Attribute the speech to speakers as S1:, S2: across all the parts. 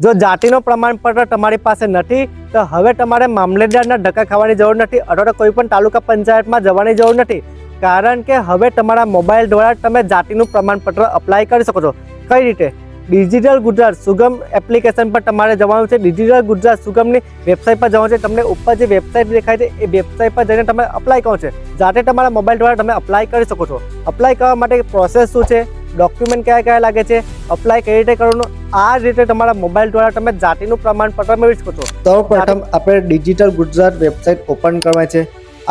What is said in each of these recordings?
S1: જો જાતિનું પ્રમાણપત્ર તમારી પાસે નથી તો હવે તમારે મામલતદારના ધક્કા ખાવાની જરૂર નથી અથવા તો કોઈ પણ તાલુકા પંચાયતમાં જવાની જરૂર નથી, કારણ કે હવે તમારા મોબાઈલ દ્વારા તમે જાતિનું પ્રમાણપત્ર અપ્લાય કરી શકો છો। કઈ રીતે? ડિજિટલ ગુજરાત સુગમ એપ્લિકેશન પર તમારે જવાનું છે। ડિજિટલ ગુજરાત સુગમની વેબસાઇટ પર જવાનું છે। તમને ઉપર જે વેબસાઇટ દેખાય છે એ વેબસાઇટ પર જઈને તમે અપ્લાય કરો છે, જાતે તમારા મોબાઈલ દ્વારા તમે અપ્લાય કરી શકો છો। અપ્લાય કરવા માટે પ્રોસેસ શું છે, ડોક્યુમેન્ટ કયા કયા લાગે છે, અપ્લાય કઈ રીતે કરવાનું, આ રીતે તમારા મોબાઈલ દ્વારા તમે જાતિનું પ્રમાણપત્ર મેળવી શકો છો। સૌપ્રથમ આપણે ડિજિટલ ગુજરાત વેબસાઇટ ઓપન કરવાની છે।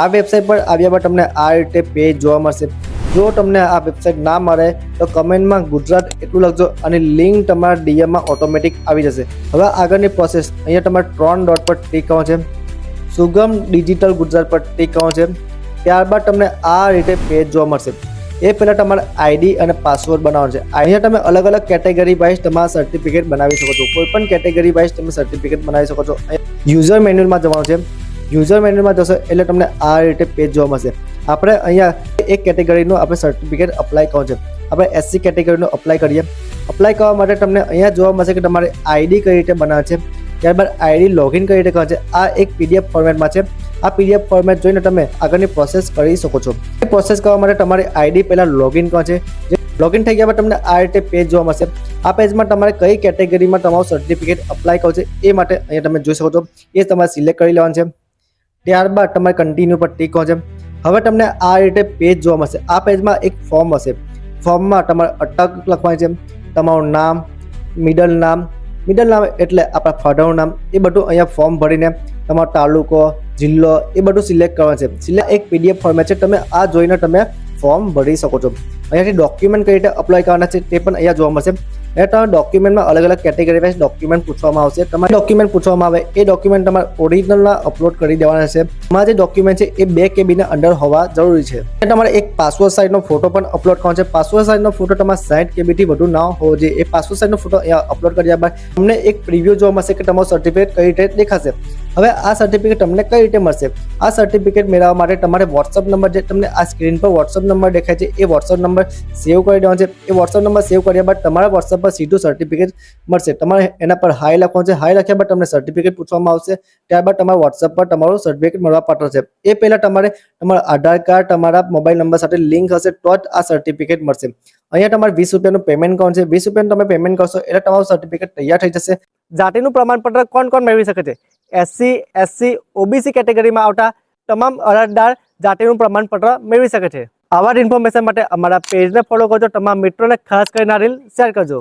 S1: આ વેબસાઇટ પર આવ્યા બાદ તમને આ રીતે પેજ જોવા મળશે। જો તમને આ વેબસાઇટ ના મળે તો કમેન્ટમાં ગુજરાત એટલું લખજો અને લિંક તમારા ડીએમમાં ઓટોમેટિક આવી જશે। હવે આગળની પ્રોસેસ અહીંયા તમારે 3 ડોટ પર ક્લિક કરવાનું છે, સુગમ ડિજિટલ ગુજરાત પર ક્લિક કરવાનું છે। ત્યારબાદ તમને આ રીતે પેજ જોવા મળશે। એ પહેલાં તમારે આઈડી અને પાસવર્ડ બનાવવાનો છે। અહીંયા તમે અલગ અલગ કેટેગરી વાઇઝ તમારા સર્ટિફિકેટ બનાવી શકો છો। કોઈ પણ કેટેગરી વાઇઝ તમે સર્ટિફિકેટ બનાવી શકો છો। યુઝર મેન્યુઅલમાં જવાનું છે। યુઝર મેન્યુઅલમાં જશો એટલે તમને આ રીતે પેજ જોવા મળશે। આપણે અહીંયા એક કેટેગરીનું આપણે સર્ટિફિકેટ અપ્લાય કરવાનું છે। આપણે એસસી કેટેગરીનું અપ્લાય કરીએ। અપ્લાય કરવા માટે તમને અહીંયા જોવા મળશે કે તમારે આઈડી કઈ રીતે બનાવે છે, ત્યારબાદ આઈડી લોગિન કઈ રીતે કરવાનું છે। આ એક પીડીએફ ફોર્મેટમાં છે। આ પીડીએફ ફોર્મેટ જોઈને તમે આગળની પ્રોસેસ કરી શકો છો। એ પ્રોસેસ કરવા માટે તમારે આઈડી પહેલાં લોગિન કરવાનું છે। લોગિન થઈ ગયા બાદ તમને આ રીતે પેજ જોવા મળશે। આ પેજમાં તમારે કઈ કેટેગરીમાં તમારું સર્ટિફિકેટ અપ્લાય કરવું છે એ માટે અહીંયા તમે જોઈ શકો છો, એ તમારે સિલેક્ટ કરી લેવાનું છે। ત્યારબાદ તમારે કન્ટિન્યુ પર ક્લિક કરવાનું છે। હવે તમને આ રીતે પેજ જોવા મળશે। આ પેજમાં એક ફોર્મ હશે। ફોર્મમાં તમારે અટક લખવાની છે, તમારું નામ, મિડલ નામ એટલે આપણા ફાધરનું નામ, એ બધું અહીંયા ફોર્મ ભરીને તમારો તાલુકો, જિલ્લો એ બધું સિલેક્ટ કરવાનું છે। સિલેક્ટ એક પીડીએફ ફોર્મેટ છે, તમે આ જોઈને તમે ફોર્મ ભરી શકો છો। અહીંયાથી ડોક્યુમેન્ટ કઈ રીતે અપ્લાય કરવાના છે તે પણ અહીંયા જોવા મળશે। એ તમારા ડોક્યુમેન્ટમાં અલગ અલગ કેટેગરી વાઇઝ ડોક્યુમેન્ટ પૂછવામાં આવશે। તમારે ડોક્યુમેન્ટ પૂછવામાં આવે એ ડોક્યુમેન્ટ તમારે ઓરિજિનલના અપલોડ કરી દેવાના છે। તમારા જે ડોક્યુમેન્ટ છે એ 2 KB ના અંડર હોવા જરૂરી છે। તમારે એક પાસપોર્ટ સાઇઝનો ફોટો પણ અપલોડ કરવાનો છે। પાસપોર્ટ સાઇઝનો ફોટો તમારે 60 KB થી વધુ ના હોવો જોઈએ। એ પાસપોર્ટ સાઇઝનો ફોટો અહીંયા અપલોડ કર્યા બાદ તમને એક પ્રિવ્યૂ જોવા મળશે કે તમારું સર્ટિફિકેટ કઈ રીતે દેખાશે। હવે આ સર્ટિફિકેટ તમને કઈ રીતે મળશે? આ સર્ટિફિકેટ મેળવવા માટે તમારે વોટ્સઅપ નંબર જે તમને આ સ્ક્રીન પર વોટ્સઅપ નંબર દેખાય છે એ વોટ્સઅપ નંબર સેવ કરી દેવાનો છે। એ વોટ્સઅપ નંબર સેવ કર્યા બાદ તમારા વોટ્સઅપ પર સીધું સર્ટિફિકેટ મળશે। તમારે એના પર હાઈ લખવાનું છે। હાઈ લખ્યા બાદ તમને સર્ટિફિકેટ પૂછવામાં આવશે। ત્યારબાદ તમારા વોટ્સઅપ પર તમારું સર્ટિફિકેટ મળવાપાત્ર છે। એ પહેલાં તમારે તમારા આધાર કાર્ડ તમારા મોબાઈલ નંબર સાથે લિંક હશે તો જ આ સર્ટિફિકેટ મળશે। અહીંયા તમારે 20 રૂપિયાનું પેમેન્ટ કરવાનું છે। 20 રૂપિયાનું તમે પેમેન્ટ કરશો એટલે તમારું સર્ટિફિકેટ તૈયાર થઈ જશે। જાતિનું પ્રમાણપત્ર કોણ કોણ મેળવી શકે છે? એસસી, SC, OBC કેટેગરીમાં આવતા તમામ અરજદાર જાતિનું પ્રમાણપત્ર મેળવી શકે છે। આવા જ ઇન્ફોર્મેશન માટે અમારા પેજને ફોલો કરજો। તમારા મિત્રોને ખાસ કરીને આ રીલ શેર કરજો।